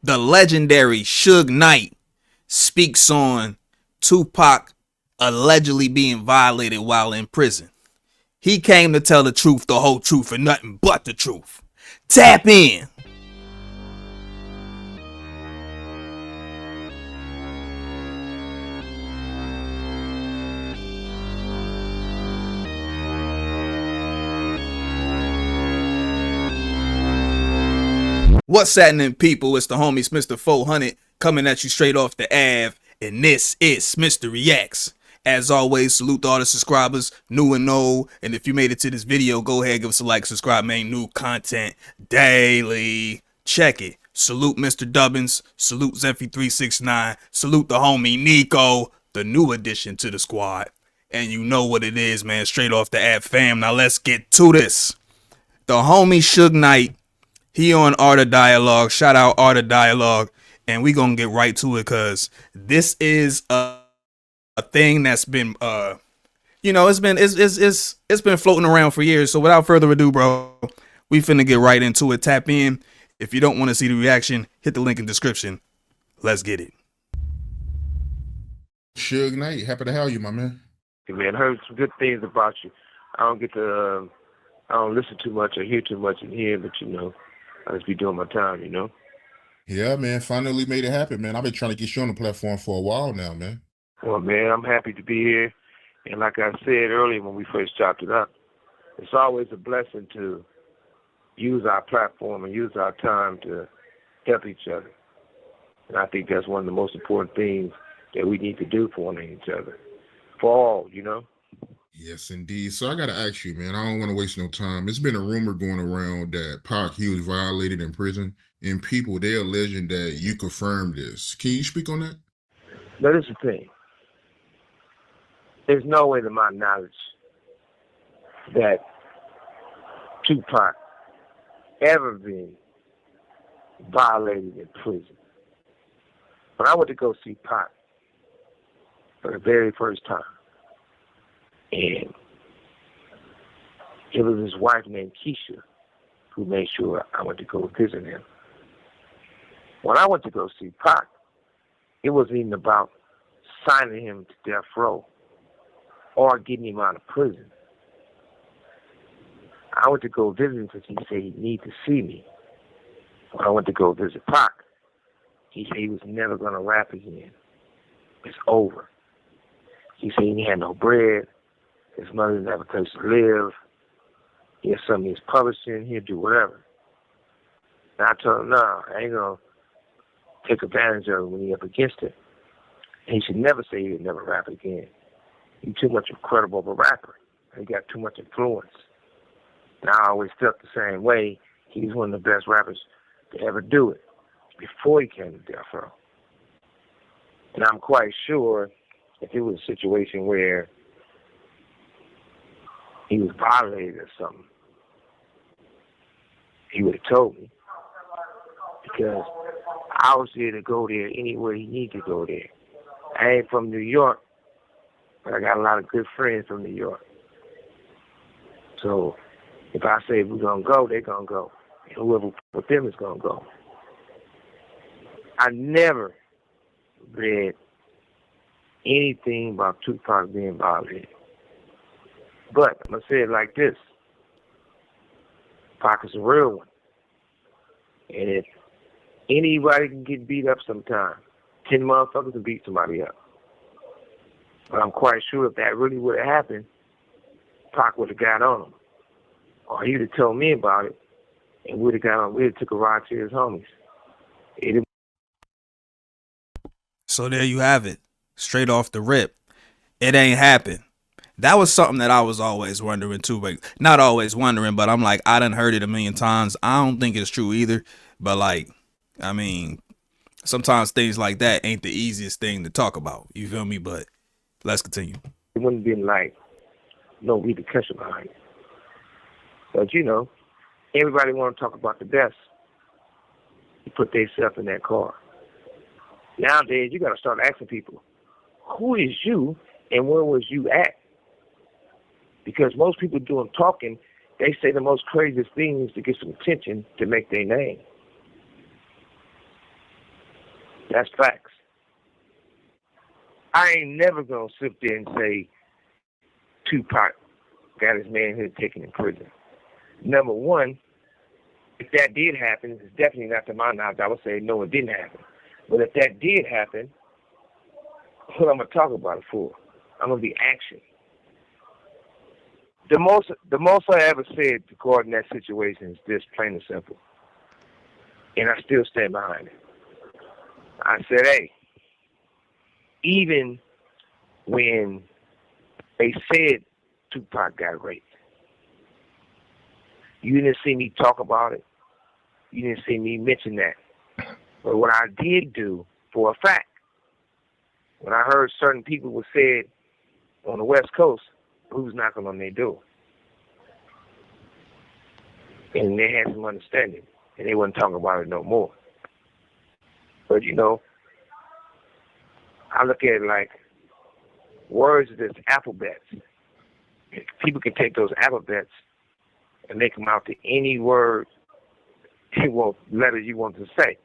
the legendary Suge Knight speaks on Tupac allegedly being violated while in prison. He came to tell the truth, the whole truth, and nothing but the truth. Tap in. What's happening, people? It's the homie Smitster 400 coming at you straight off the Ave, and this is Smitster Reacts. As always, salute to all the subscribers, new and old. And if you made it to this video, go ahead, give us a like, subscribe, man. New content daily. Check it. Salute Mr. Dubbins. Salute Zephy369. Salute the homie Nico, the new addition to the squad. And you know what it is, man. Straight off the Ave fam. Now let's get to this. The homie Suge Knight. He on Art of Dialogue. Shout out Art of Dialogue. And we gonna get right to it because this is a thing that's been it's been floating around for years. So without further ado, bro, we finna get right into it. Tap in. If you don't want to see the reaction, hit the link in the description. Let's get it. Suge Knight, happy to have you, my man. Hey man, I heard some good things about you. I don't get to I don't listen too much or hear too much in here, but I just be doing my time, Yeah, man, finally made it happen, man. I've been trying to get you on the platform for a while now, man. Well, man, I'm happy to be here. And like I said earlier when we first chopped it up, it's always a blessing to use our platform and use our time to help each other. And I think that's one of the most important things that we need to do for one each other. For all, Yes, indeed. So I got to ask you, man, I don't want to waste no time. It's been a rumor going around that Pac, he was violated in prison, and people, they're alleging that you confirmed this. Can you speak on that? Now, this is the thing. There's no way to my knowledge that Tupac ever been violated in prison. When I went to go see Pac for the very first time, and it was his wife named Keisha who made sure I went to go visit him. When I went to go see Pac, it wasn't even about signing him to death row or getting him out of prison. I went to go visit him because he said he needed to see me. When I went to go visit Pac, he said he was never going to rap again. It's over. He said he had no bread. His mother didn't have a place to live. He had something he's publishing. He'll do whatever. And I told him, no, I ain't going to take advantage of it when he's up against it. And he should never say he would never rap again. He's too much incredible of a rapper. He got too much influence. And I always felt the same way. He's one of the best rappers to ever do it before he came to death row. And I'm quite sure if it was a situation where he was violated or something, he would have told me. Because I was here to go there anywhere he needed to go there. I ain't from New York, but I got a lot of good friends from New York. So if I say we're going to go, they're going to go. And whoever with them is going to go. I never read anything about Tupac being violated. But I'm going to say it like this. Pac is a real one. And if anybody can get beat up sometime, 10 motherfuckers can beat somebody up. But I'm quite sure if that really would have happened, Pac would have got on him. Or he would have told me about it, and we'd have got on. We'd have took a ride to his homies. So there you have it. Straight off the rip. It ain't happened. That was something that I was always wondering too, but not always wondering, but I'm like, I done heard it a million times. I don't think it's true either, but like, I mean, sometimes things like that ain't the easiest thing to talk about. You feel me? But let's continue. It wouldn't be like no repercussion behind it. But everybody want to talk about the best. You put themselves in that car. Nowadays, you got to start asking people, who is you and where was you at? Because most people doing talking, they say the most craziest things to get some attention to make their name. That's facts. I ain't never gonna sit there and say Tupac got his manhood taken in prison. Number one, if that did happen, it's definitely not to my knowledge. I would say no, it didn't happen. But if that did happen, what I'm gonna talk about it for? I'm gonna be action. The most I ever said regarding that situation is this, plain and simple. And I still stand behind it. I said, hey, even when they said Tupac got raped, you didn't see me talk about it. You didn't see me mention that. But what I did do, for a fact, when I heard certain people were said on the West Coast, who's knocking on their door? And they had some understanding, and they wasn't talking about it no more. But you know, I look at it like words are just alphabets. People can take those alphabets and make them out to any word you want, letter you want to say.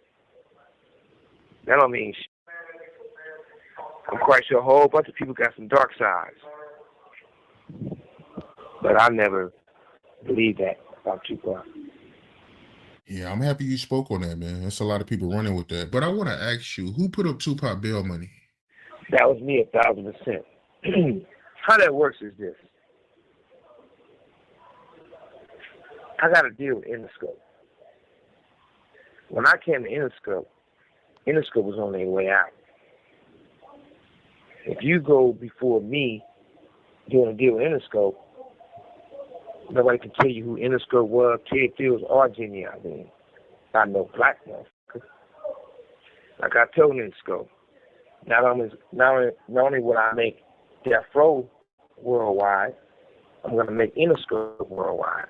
That don't mean shit. I'm quite sure a whole bunch of people got some dark sides. But I never believed that about Tupac. Yeah, I'm happy you spoke on that, man. There's a lot of people running with that. But I want to ask you, who put up Tupac bail money? That was me 1,000%. How that works is this. I got to deal with Interscope. When I came to Interscope was on their way out. If you go before me doing a deal with Interscope, nobody can tell you who Interscope was, Ted Fields, or Jimmy Iovine. I know black motherfuckers. Like I told Interscope, not only will I make Death Row worldwide, I'm going to make Interscope worldwide.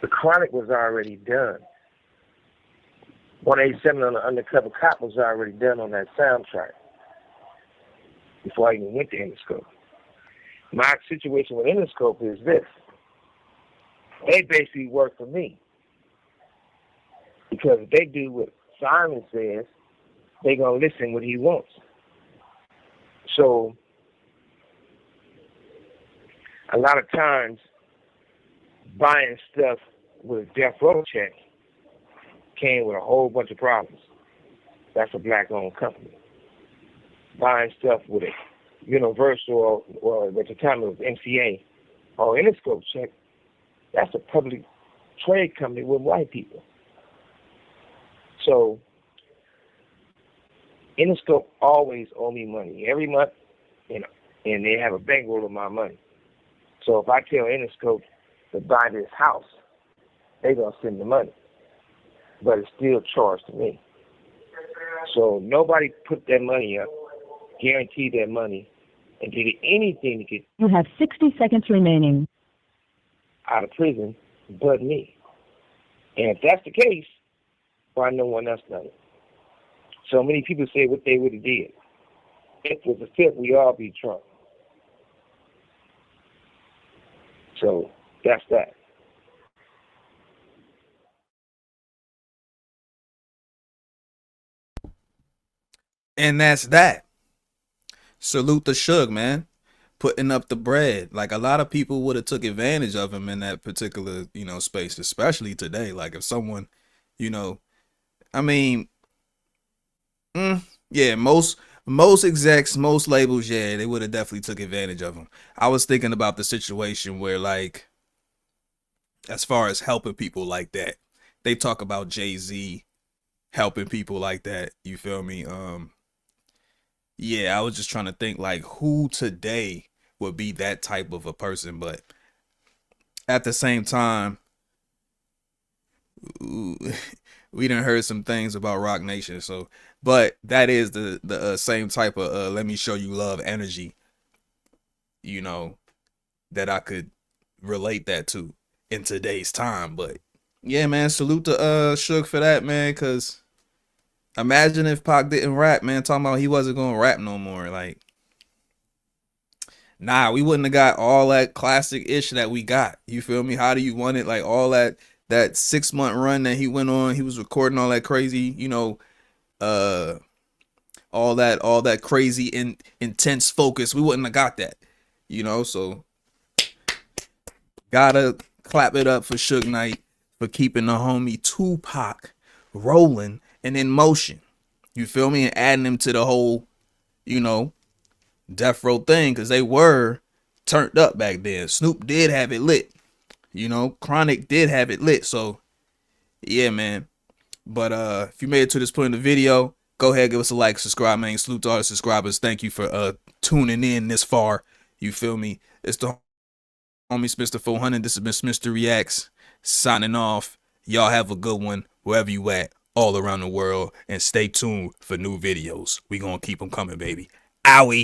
The Chronic was already done. 187 on the Undercover Cop was already done on that soundtrack before I even went to Interscope. My situation with Interscope is this. They basically work for me. Because if they do what Simon says, they're going to listen what he wants. So, a lot of times, buying stuff with a Death Row check came with a whole bunch of problems. That's a black-owned company. Buying stuff with a Universal or at the time it was MCA or Interscope check, that's a public trade company with white people. So Interscope always owe me money every month, and they have a bankroll of my money. So if I tell Interscope to buy this house, they're going to send the money. But it's still charged to me. So nobody put that money up, guaranteed that money, and did anything to get You have 60 seconds remaining. out of prison but me. And if that's the case, why no one else done it? So many people say what they would have did. If it was a fifth, we all be Trump. So that's that. And that's that. Salute the Suge, man. Putting up the bread. Like, a lot of people would have took advantage of him in that particular, space, especially today. Like, if someone, I mean, yeah, most execs, most labels, yeah, they would have definitely took advantage of him. I was thinking about the situation where, like, as far as helping people like that, they talk about Jay-Z helping people like that. You feel me? Yeah, I was just trying to think, like, who today would be that type of a person, but at the same time, we done heard some things about Rock Nation, so, but that is the same type of let me show you love energy, that I could relate that to in today's time. But yeah, man, salute to Suge for that, man, because imagine if Pac didn't rap, man, talking about he wasn't gonna rap no more. Like, nah, we wouldn't have got all that classic ish that we got. You feel me? How do you want it? Like, all that 6-month run that he went on, he was recording all that crazy, all that crazy intense focus. We wouldn't have got that, you know. So gotta clap it up for Suge Knight for keeping the homie Tupac rolling and in motion. You feel me? And adding him to the whole, you know, death row thing, because they were turned up back then. Snoop did have it lit, you know. Chronic did have it lit. So yeah, man. But if you made it to this point in the video, go ahead, give us a like, subscribe, man. Salute to all the subscribers. Thank you for tuning in this far. You feel me? It's the homie Smitster 400. This has been Smitster Reacts signing off. Y'all have a good one wherever you at, all around the world, and stay tuned for new videos. We gonna keep them coming, baby. Owie.